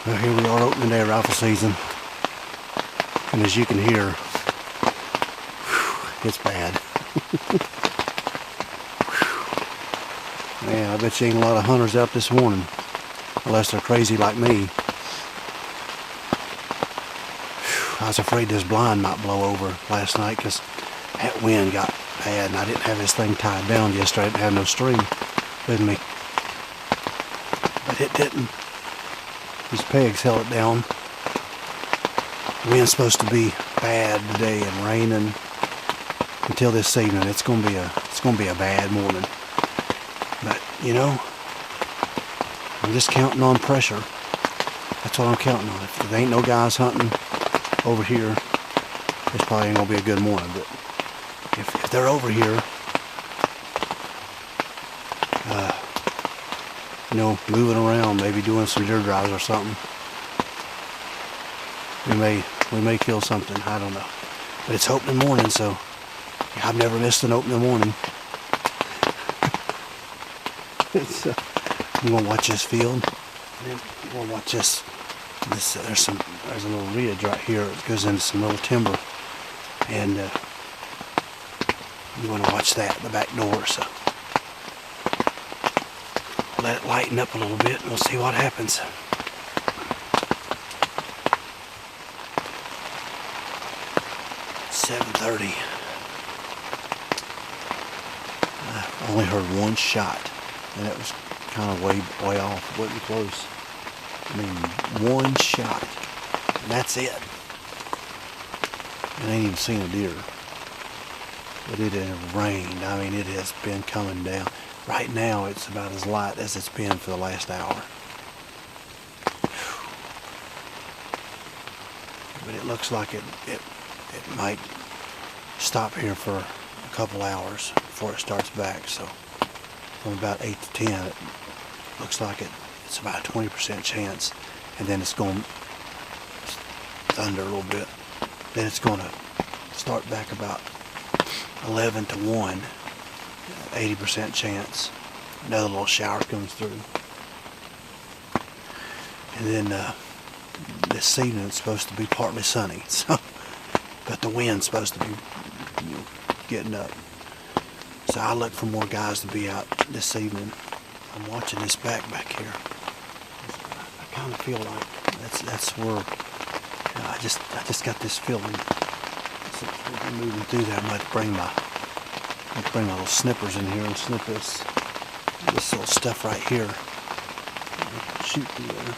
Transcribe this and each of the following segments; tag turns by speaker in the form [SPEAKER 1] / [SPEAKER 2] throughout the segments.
[SPEAKER 1] Well, here we are, opening day of rifle season, and as you can hear, it's bad. Man, I bet you ain't a lot of hunters out this morning, unless they're crazy like me. I was afraid this blind might blow over last night because that wind got bad, and I didn't have this thing tied down yesterday. I didn't have no string with me, but it didn't. These pegs held it down. The wind's supposed to be bad today and raining until this evening. It's gonna be a bad morning. But you know, I'm just counting on pressure. That's what I'm counting on. If there ain't no guys hunting over here, it's probably ain't gonna be a good morning. But if they're over here, you know, moving around, maybe doing some deer drives or something, we may kill something. I don't know. But it's opening morning, so I've never missed an opening morning. I'm gonna watch this field. I'm gonna watch this. There's a little ridge right here. It goes into some little timber, and you want to watch that, the back door. So let it lighten up a little bit, and we'll see what happens. It's 7:30. I only heard one shot, and it was kind of way off. It wasn't close. I mean, one shot, and that's it. I ain't even seen a deer. But it has rained. I mean, it has been coming down. Right now, it's about as light as it's been for the last hour. But it looks like it might stop here for a couple hours before it starts back. So from about 8 to 10, it looks like it's about a 20% chance, and then it's going to thunder a little bit. Then it's going to start back about 11 to 1, 80% chance. Another little shower comes through. And then this evening it's supposed to be partly sunny, so, but the wind's supposed to be, you know, getting up. So I look for more guys to be out this evening. I'm watching this back here. I kind of feel like that's where, you know, I just got this feeling. So I'm moving through there. I might bring my little snippers in here and snip this little stuff right here. Shoot through there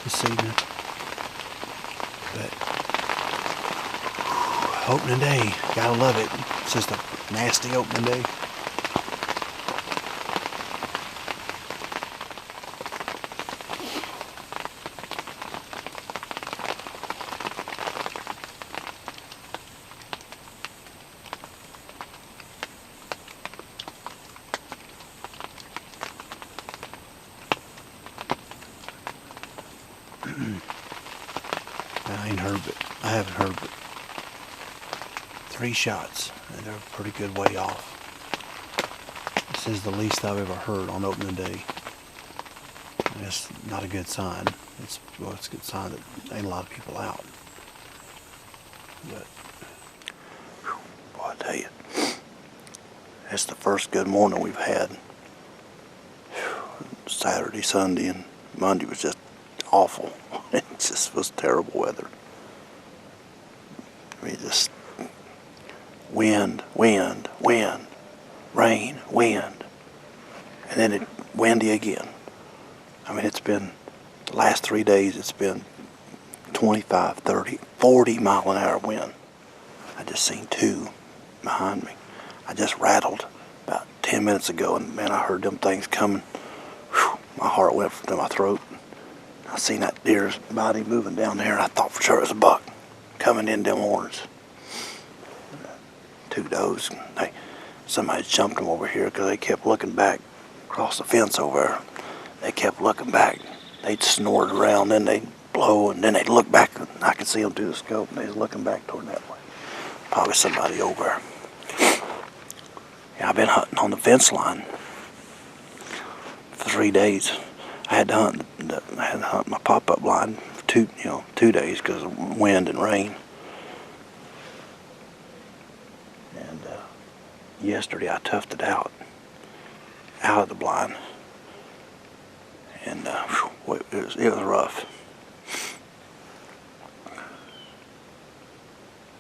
[SPEAKER 1] this evening. But opening day, gotta love it. It's just a nasty opening day. I haven't heard but 3 shots, and they're a pretty good way off. This is the least I've ever heard on opening day. And that's not a good sign. It's a good sign that there ain't a lot of people out. But boy, I tell you, that's the first good morning we've had. Saturday, Sunday, and Monday was just awful. It just was terrible weather. I mean, just wind, rain, wind, and then it windy again. I mean, it's been, the last 3 days, it's been 25, 30, 40 mile an hour wind. I just seen 2 behind me. I just rattled about 10 minutes ago, and man, I heard them things coming. Whew, my heart went to my throat. I seen that deer's body moving down there, and I thought for sure it was a buck coming in them horns. 2 does. Somebody jumped them over here because they kept looking back across the fence over there. They kept looking back. They'd snort around, then they'd blow, and then they'd look back. And I could see them through the scope, and they was looking back toward that way. Probably somebody over there. Yeah, I've been hunting on the fence line for 3 days. I had to hunt my pop-up blind for 2 days because of wind and rain. And yesterday I toughed it out of the blind, and it was rough.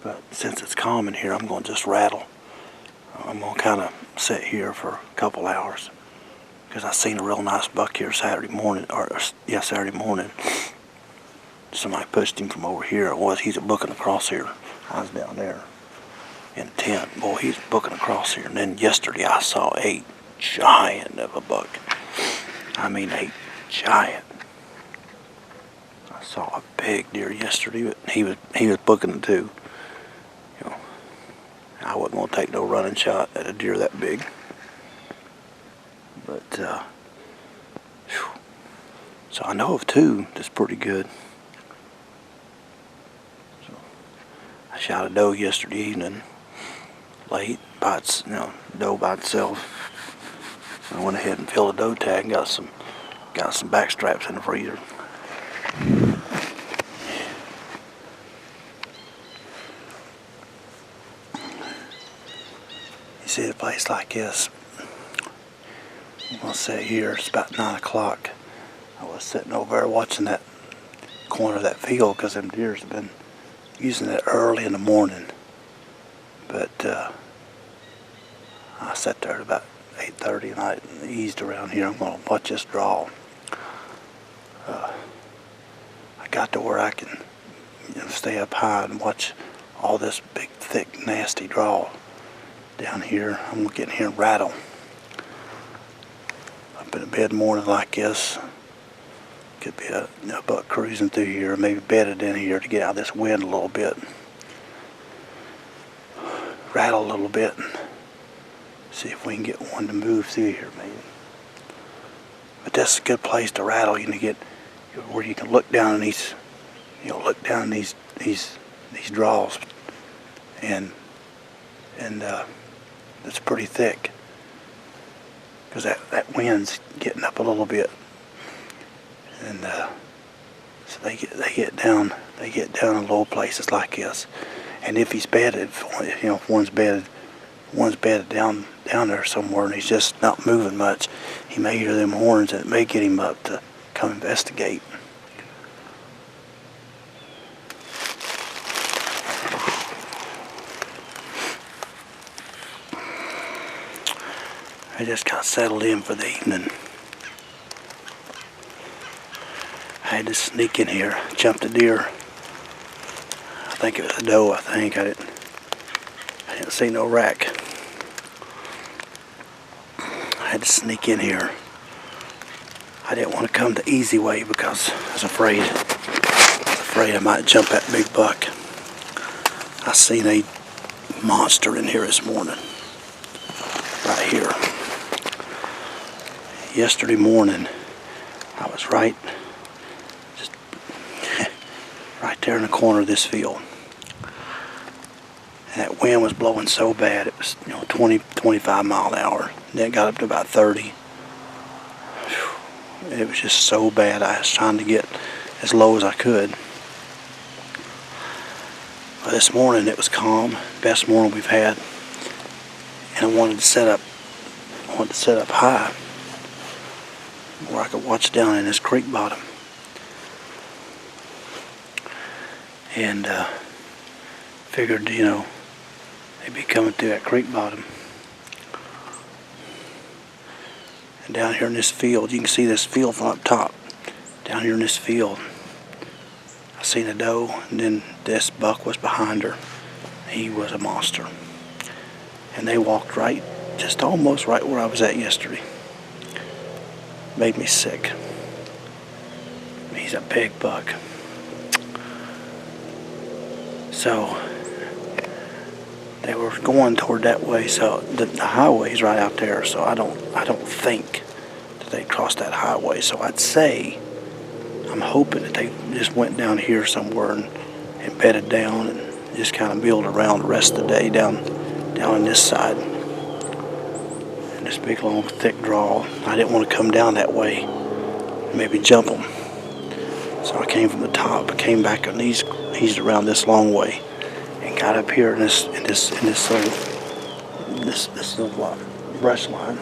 [SPEAKER 1] But since it's calm in here, I'm going to just rattle. I'm going to kind of sit here for a couple hours, because I seen a real nice buck here Saturday morning. Saturday morning. Somebody pushed him from over here. He's booking across here. I was down there in the tent. Boy, he's booking across here. And then yesterday I saw a giant of a buck. I mean, a giant. I saw a big deer yesterday, but he was booking it too. I wasn't going to take no running shot at a deer that big. But, so I know of two that's pretty good. So I shot a doe yesterday evening, late, doe by itself. I went ahead and filled a doe tag and got some back straps in the freezer. You see a place like this, I'll sit here, it's about 9 o'clock. I was sitting over there watching that corner of that field because them deers have been using it early in the morning. But I sat there at about 8:30 and I eased around here. I'm going to watch this draw. I got to where I can stay up high and watch all this big, thick, nasty draw down here. I'm going to get in here and rattle. Up in a bed morning like this, could be a buck cruising through here, maybe bedded in here to get out of this wind a little bit. Rattle a little bit and see if we can get one to move through here maybe. But this is a good place to rattle. You can get where you can look down in these, these draws, and it's pretty thick because that wind's getting up a little bit, and so they get down in low places like this. And if he's bedded, if one's bedded down there somewhere and he's just not moving much, he may hear them horns and it may get him up to come investigate. I just got settled in for the evening. I had to sneak in here, jumped a deer. I think it was a doe. I didn't see no rack. I had to sneak in here. I didn't want to come the easy way because I was afraid I might jump that big buck. I seen a monster in here this morning, right here. Yesterday morning, I was right there in the corner of this field. And that wind was blowing so bad, it was 20-25 miles an hour. And then it got up to about 30. It was just so bad. I was trying to get as low as I could. But this morning it was calm, best morning we've had. And I wanted to set up high where I could watch down in this creek bottom. And figured, they'd be coming through that creek bottom. And down here in this field, you can see this field from up top. Down here in this field, I seen a doe, and then this buck was behind her. He was a monster. And they walked just almost right where I was at yesterday. Made me sick. He's a big buck. So they were going toward that way. So the highway's right out there. So I don't think that they crossed that highway. So I'd say, I'm hoping that they just went down here somewhere and bedded down and just kind of milled around the rest of the day down on this side. And this big long thick draw. I didn't want to come down that way maybe jump them. So I came from the top, came back and eased around this long way, and got up here in this little brush line.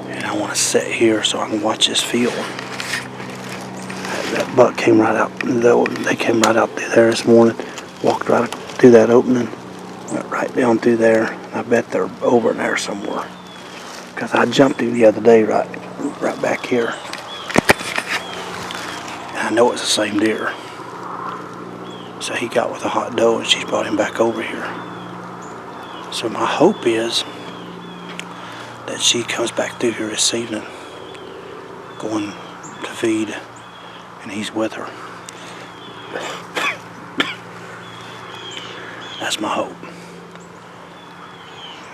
[SPEAKER 1] And I want to sit here so I can watch this field. That buck came right out. They came right out through there this morning. Walked right through that opening, went right down through there. I bet they're over in there somewhere, because I jumped him the other day right back here. And I know it's the same deer. So he got with a hot doe and she's brought him back over here. So my hope is that she comes back through here this evening, going to feed, and he's with her. That's my hope.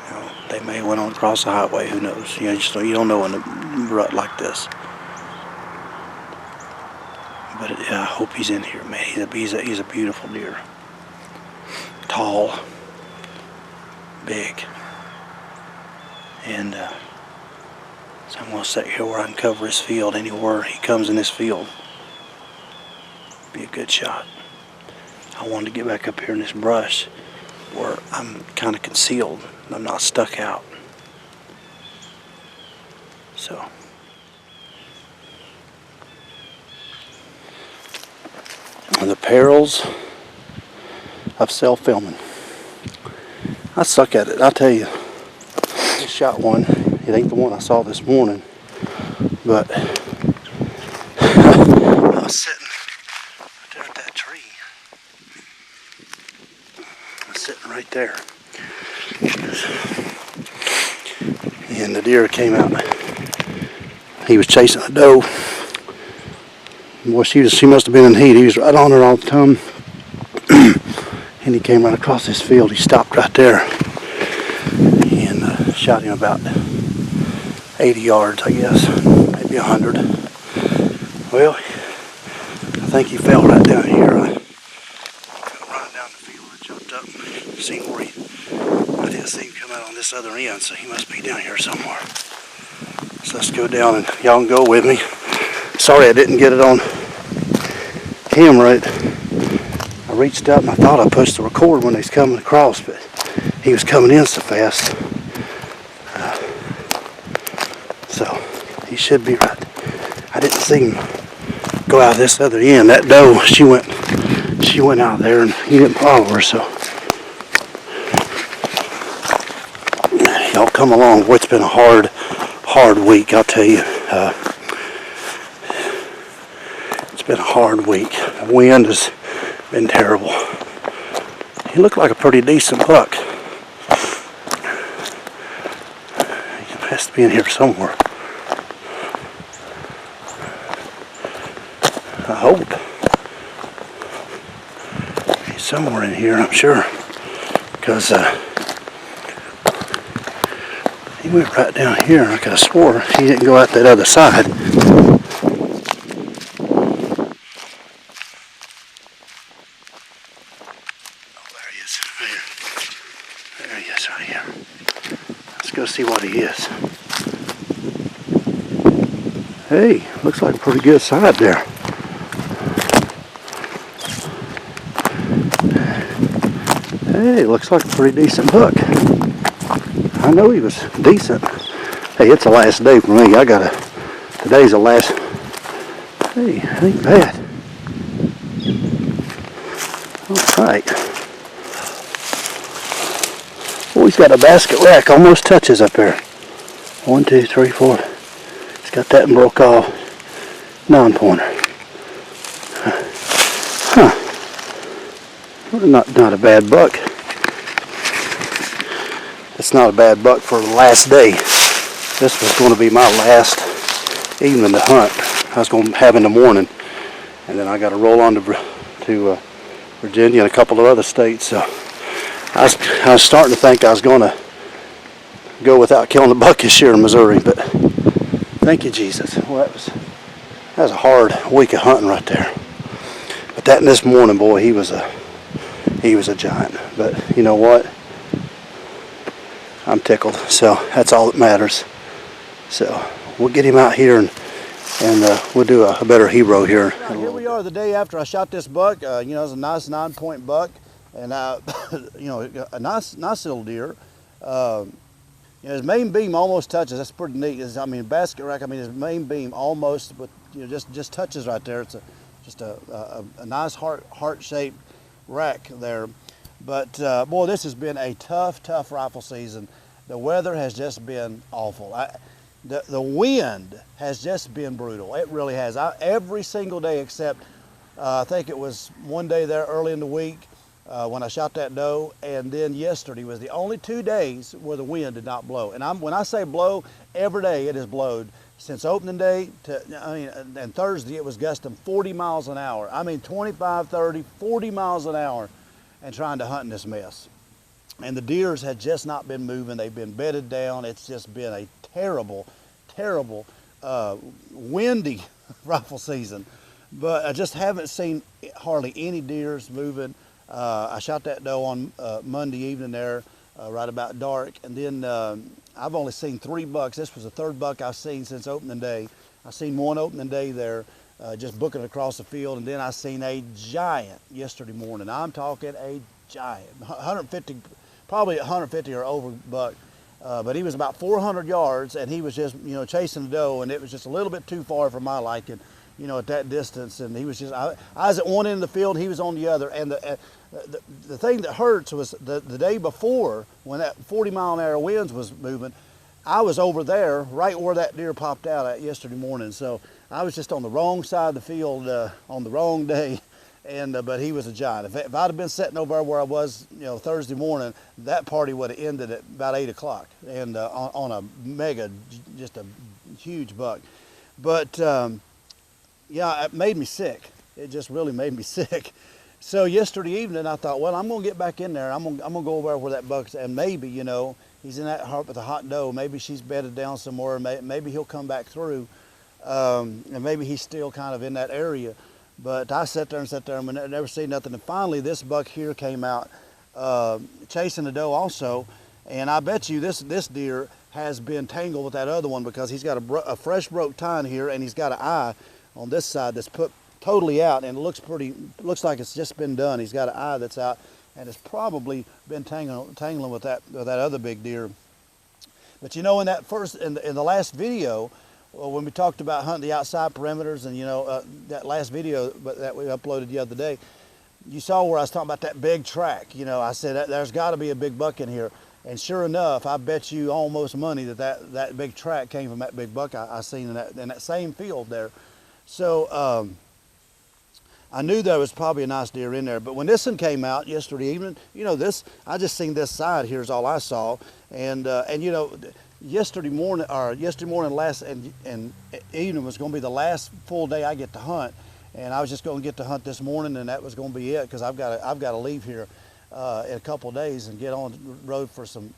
[SPEAKER 1] You know, they may have went on across the highway, who knows? You know, you don't know in a rut like this. But yeah, I hope he's in here, man. He's a beautiful deer. Tall, big, and so I'm gonna sit here where I can cover his field. Anywhere he comes in this field, be a good shot. I wanted to get back up here in this brush where I'm kind of concealed. I'm not stuck out. So. The perils of self-filming. I suck at it, I'll tell you. I just shot one. It ain't the one I saw this morning, but I was sitting right there at that tree. I was sitting right there, and the deer came out. He was chasing a doe. Boy, she must have been in heat. He was right on her all the time. And he came right across this field. He stopped right there and shot him about 80 yards, I guess, maybe 100. Well, I think he fell right down here. I got running down the field. I jumped up and seen where I didn't see him come out on this other end, so he must be down here somewhere. So let's go down and y'all can go with me. Sorry I didn't get it on camera. I reached up and I thought I pushed the record when he's coming across, but he was coming in so fast. So he should be right. I didn't see him go out this other end. That doe, she went out there and he didn't follow her. So y'all come along. Boy, it's been a hard week, I'll tell you. It's been a hard week. The wind has been terrible. He looked like a pretty decent buck. He has to be in here somewhere. I hope. He's somewhere in here, I'm sure. Because he went right down here. I could have swore he didn't go out that other side. There he is right here. Let's go see what he is. Hey, looks like a pretty good side there. Hey, looks like a pretty decent buck. I know he was decent. Hey, it's the last day for me. Today's the last. Hey, ain't bad. All right. Oh, he's got a basket rack, almost touches up there. 1, 2, 3, 4. He's got that and broke off. 9-pointer. Huh. Well, not a bad buck. It's not a bad buck for the last day. This was going to be my last evening to hunt. I was going to have in the morning, and then I got to roll on to Virginia and a couple of other states. So I was starting to think I was going to go without killing a buck this year in Missouri, but thank you, Jesus. Well, that was a hard week of hunting right there. But that and this morning, boy, he was a giant. But you know what? I'm tickled, so that's all that matters. So we'll get him out here and we'll do a better hero here.
[SPEAKER 2] Here we are the day after I shot this buck. You know, it's a nice 9-point buck, and you know, a nice little deer. You know, his main beam almost touches. That's pretty neat. I mean, basket rack. I mean, his main beam almost, but you know, just touches right there. It's just a nice heart-shaped rack there. But boy, this has been a tough rifle season. The weather has just been awful. The wind has just been brutal. It really has. Every single day except I think it was one day there early in the week when I shot that doe, and then yesterday was the only 2 days where the wind did not blow. And when I say blow, every day it has blowed since opening day to, I mean, and Thursday it was gusting 40 miles an hour. I mean, 25, 30, 40 miles an hour, and trying to hunt in this mess. And the deers had just not been moving. They've been bedded down. It's just been a terrible windy rifle season. But I just haven't seen hardly any deers moving. I shot that doe on Monday evening there, right about dark. And then I've only seen 3 bucks. This was the 3rd buck I've seen since opening day. I seen one opening day there, just booking across the field. And then I seen a giant yesterday morning. I'm talking a giant, 150, probably 150 or over buck. But he was about 400 yards, and he was just, you know, chasing the doe, and it was just a little bit too far for my liking, you know, at that distance. And he was just, I was at one end of the field, he was on the other. And the thing that hurts was the day before, when that 40-mile-an-hour winds was moving, I was over there, right where that deer popped out at yesterday morning. So I was just on the wrong side of the field on the wrong day. And but he was a giant. If I'd have been sitting over where I was, you know, Thursday morning, that party would have ended at about 8 o'clock, and on a mega, just a huge buck. But yeah, it made me sick. It just really made me sick. So yesterday evening, I thought, well, I'm gonna get back in there. I'm gonna go over where that buck's, and maybe, you know, he's in that heart with a hot doe. Maybe she's bedded down somewhere. Maybe he'll come back through, and maybe he's still kind of in that area. But I sat there and we never see nothing. And finally, this buck here came out chasing the doe also. And I bet you this deer has been tangled with that other one, because he's got a fresh broke tine here, and he's got an eye on this side that's put totally out, and it looks like it's just been done. He's got an eye that's out, and it's probably been tangling with that other big deer. But you know, in the last video, well, when we talked about hunting the outside perimeters, and you know, that last video that we uploaded the other day, you saw where I was talking about that big track. You know, I said there's got to be a big buck in here, and sure enough, I bet you almost money that big track came from that big buck I seen in that same field there. So I knew there was probably a nice deer in there. But when this one came out yesterday evening, you know, I just seen this side here is all I saw, and you know, yesterday morning and evening was going to be the last full day I get to hunt, and I was just going to get to hunt this morning, and that was going to be it, because I've got to leave here in a couple of days and get on the road for some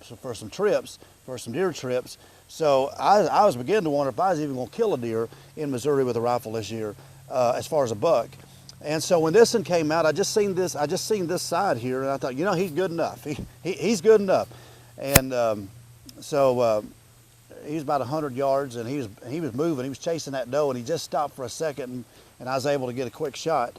[SPEAKER 2] trips, for some deer trips. So I was beginning to wonder if I was even going to kill a deer in Missouri with a rifle this year, as far as a buck. And so when this one came out, I just seen this side here, and I thought, you know, he's good enough. He's good enough. And so he was about 100 yards, and he was moving. He was chasing that doe, and he just stopped for a second, and I was able to get a quick shot.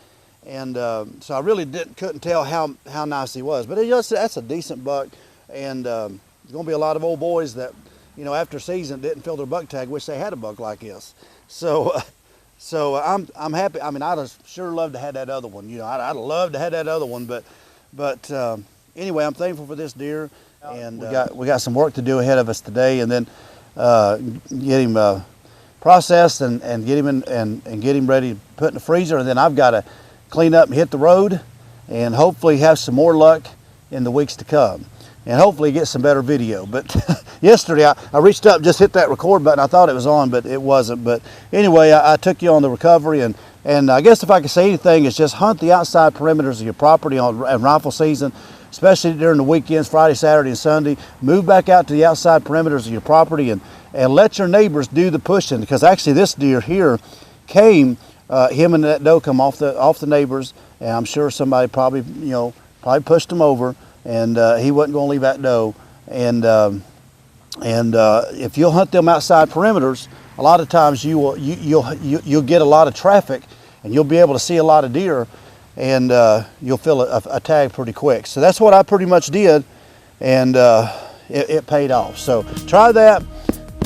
[SPEAKER 2] And so I really couldn't tell how nice he was. But that's a decent buck, and there's going to be a lot of old boys that, you know, after season didn't fill their buck tag, wish they had a buck like this. So I'm happy. I mean, I'd have sure loved to have that other one. You know, I'd love to have that other one. But anyway, I'm thankful for this deer. And we got some work to do ahead of us today, and then get him processed and get him and get him ready to put in the freezer. And then I've got to clean up and hit the road, and hopefully have some more luck in the weeks to come, and hopefully get some better video. But yesterday I reached up, just hit that record button. I thought it was on, but it wasn't. But anyway, I took you on the recovery, and I guess if I could say anything, it's just hunt the outside perimeters of your property in rifle season, especially during the weekends, Friday, Saturday, and Sunday. Move back out to the outside perimeters of your property, and let your neighbors do the pushing, because actually this deer here came, him and that doe come off the neighbors, and I'm sure somebody probably pushed him over, and he wasn't going to leave that doe. And if you'll hunt them outside perimeters, a lot of times you'll get a lot of traffic, and you'll be able to see a lot of deer, and you'll fill a tag pretty quick. So that's what I pretty much did, and it paid off. So try that,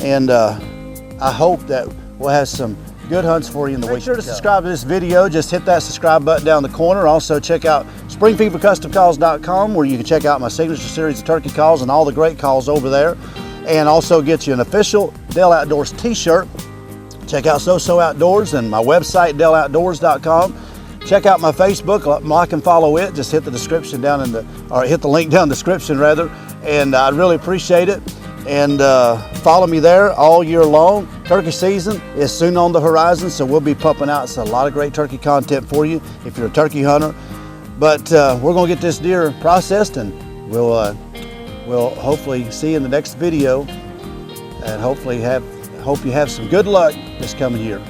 [SPEAKER 2] and I hope that we'll have some good hunts for you in the week. Make sure to subscribe to this video. Just hit that subscribe button down the corner. Also check out springfevercustomcalls.com, where you can check out my signature series of turkey calls and all the great calls over there, and also get you an official Dell Outdoors t-shirt. Check out So Outdoors and my website, delloutdoors.com. Check out my Facebook, like and follow it. Just hit the description down in the, or hit the link down in the description rather, and I'd really appreciate it. And follow me there all year long. Turkey season is soon on the horizon, so we'll be pumping out a lot of great turkey content for you if you're a turkey hunter. But we're gonna get this deer processed, and we'll hopefully see you in the next video, and hope you have some good luck this coming year.